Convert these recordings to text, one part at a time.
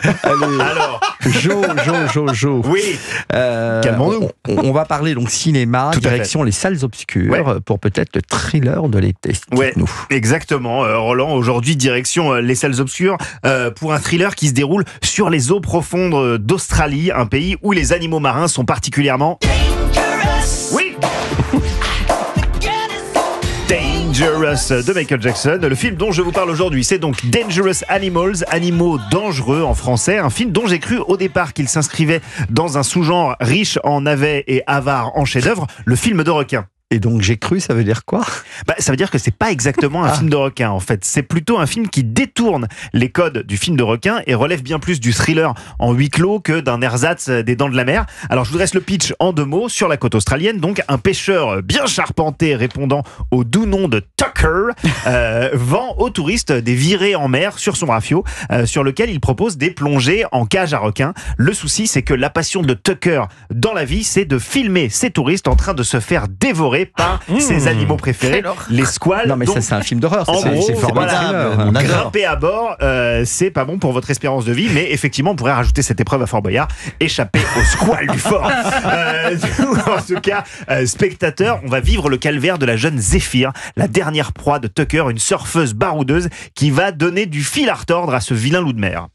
Allez, Alors, Jo. oui, calmons-nous. On va parler donc cinéma, Tout à direction les salles obscures, pour peut-être le thriller de l'été. Ouais, Dites-nous. exactement. Roland, aujourd'hui, direction les salles obscures pour un thriller qui se déroule sur les eaux profondes d'Australie, un pays où les animaux marins sont particulièrement... Oui. Dangerous de Michael Jackson. Le film dont je vous parle aujourd'hui, c'est donc Dangerous Animals, animaux dangereux en français. Un film dont j'ai cru au départ qu'il s'inscrivait dans un sous-genre riche en navets et avare en chef-d'œuvre, le film de requin. Et donc j'ai cru, ça veut dire quoi? Ça veut dire que c'est pas exactement un film de requin en fait. C'est plutôt un film qui détourne les codes du film de requin et relève bien plus du thriller en huis clos que d'un ersatz des Dents de la Mer. Alors je vous dresse le pitch en 2 mots. Sur la côte australienne, donc un pêcheur bien charpenté répondant au doux nom de Tucker vend aux touristes des virées en mer sur son rafio sur lequel il propose des plongées en cage à requins. Le souci, c'est que la passion de Tucker dans la vie, c'est de filmer ces touristes en train de se faire dévorer par ses animaux préférés, les squales. Non mais donc, ça c'est un film d'horreur. en gros, c'est formidable. on adore. Grimper à bord, c'est pas bon pour votre espérance de vie, mais effectivement, on pourrait rajouter cette épreuve à Fort Boyard, échapper aux squales du fort. En tout cas, spectateur, on va vivre le calvaire de la jeune Zéphyr, la dernière proie de Tucker, une surfeuse baroudeuse qui va donner du fil à retordre à ce vilain loup de mer.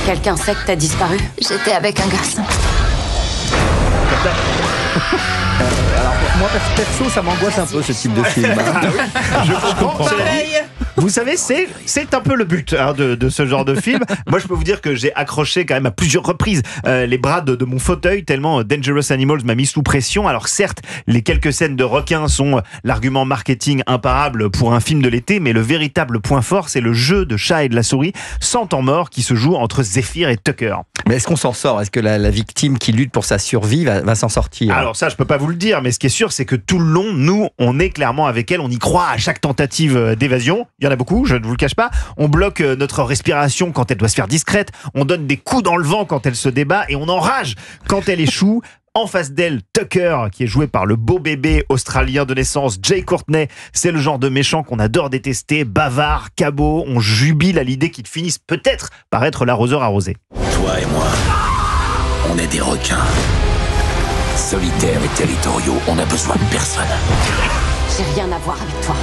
Quelqu'un sait que t'as disparu? J'étais avec un garçon. Alors moi perso ça m'angoisse un peu ce type de film. Je comprends. Cela dit, vous savez, c'est un peu le but de ce genre de film. Moi, je peux vous dire que j'ai accroché quand même à plusieurs reprises les bras de mon fauteuil, tellement Dangerous Animals m'a mis sous pression. Alors certes, les quelques scènes de requins sont l'argument marketing imparable pour un film de l'été, mais le véritable point fort, c'est le jeu de chat et de la souris sans temps mort qui se joue entre Zéphyr et Tucker. Mais est-ce qu'on s'en sort? Est-ce que la victime qui lutte pour sa survie va s'en sortir? Alors ça, je peux pas vous le dire, mais ce qui est sûr, c'est que tout le long, nous, on est clairement avec elle, on y croit à chaque tentative d'évasion. Il y en a beaucoup, je ne vous le cache pas. On bloque notre respiration quand elle doit se faire discrète, on donne des coups dans le vent quand elle se débat et on enrage quand elle échoue. En face d'elle, Tucker, qui est joué par le beau bébé australien de naissance, Jay Courtney. C'est le genre de méchant qu'on adore détester, bavard, cabot. On jubile à l'idée qu'il finisse peut-être par être l'arroseur arrosé. Toi et moi, on est des requins. Solitaires et territoriaux, on n'a besoin de personne. J'ai rien à voir avec toi.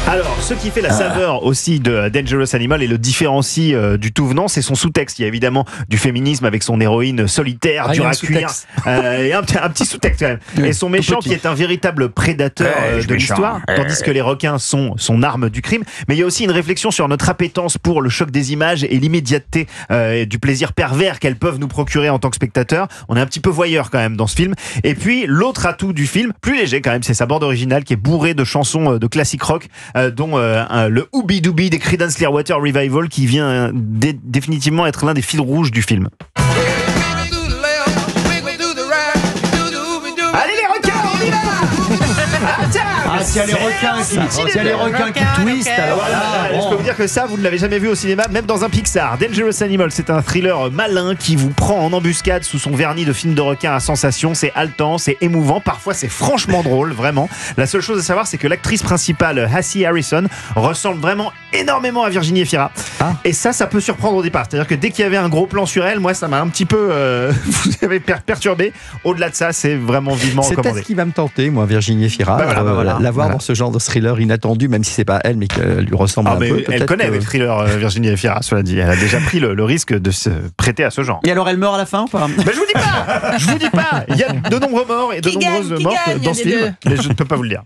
Alors, ce qui fait la saveur aussi de Dangerous Animal et le différencie du tout venant, c'est son sous-texte. Il y a évidemment du féminisme avec son héroïne solitaire, dur à cuire, et un petit sous-texte quand même. Oui, et son méchant qui est un véritable prédateur de l'histoire, tandis que les requins sont son arme du crime. Mais il y a aussi une réflexion sur notre appétence pour le choc des images et l'immédiateté du plaisir pervers qu'elles peuvent nous procurer en tant que spectateur. On est un petit peu voyeur quand même dans ce film. Et puis, l'autre atout du film, plus léger quand même, c'est sa bande originale qui est bourrée de chansons de classique rock, dont le Ooby Dooby des Creedence Clearwater Revival qui vient définitivement être l'un des fils rouges du film. Allez les requins, on y va! S'il y a les requins qui twistent, alors là, Je peux vous dire que ça, vous ne l'avez jamais vu au cinéma, même dans un Pixar. Dangerous Animal, c'est un thriller malin qui vous prend en embuscade sous son vernis de film de requin à sensation. C'est haletant, c'est émouvant, parfois c'est franchement drôle, vraiment. La seule chose à savoir, c'est que l'actrice principale, Hassey Harrison, ressemble vraiment énormément à Virginie Efira. Et ça peut surprendre au départ. C'est-à-dire que dès qu'il y avait un gros plan sur elle, moi, ça m'a un petit peu vous avez perturbé. Au-delà de ça, c'est vraiment vivement C'est recommandé. peut-être ce qui va me tenter, moi, Virginie Efira. La voir dans ce genre de thriller inattendu, même si c'est pas elle, mais qu'elle lui ressemble un peu. Elle connaît le thriller Virginie Efira, cela dit. Elle a déjà pris le risque de se prêter à ce genre. Et alors elle meurt à la fin ou pas? Je vous dis pas. Il y a de nombreux morts et de nombreuses mortes dans ce film, mais je ne peux pas vous le dire.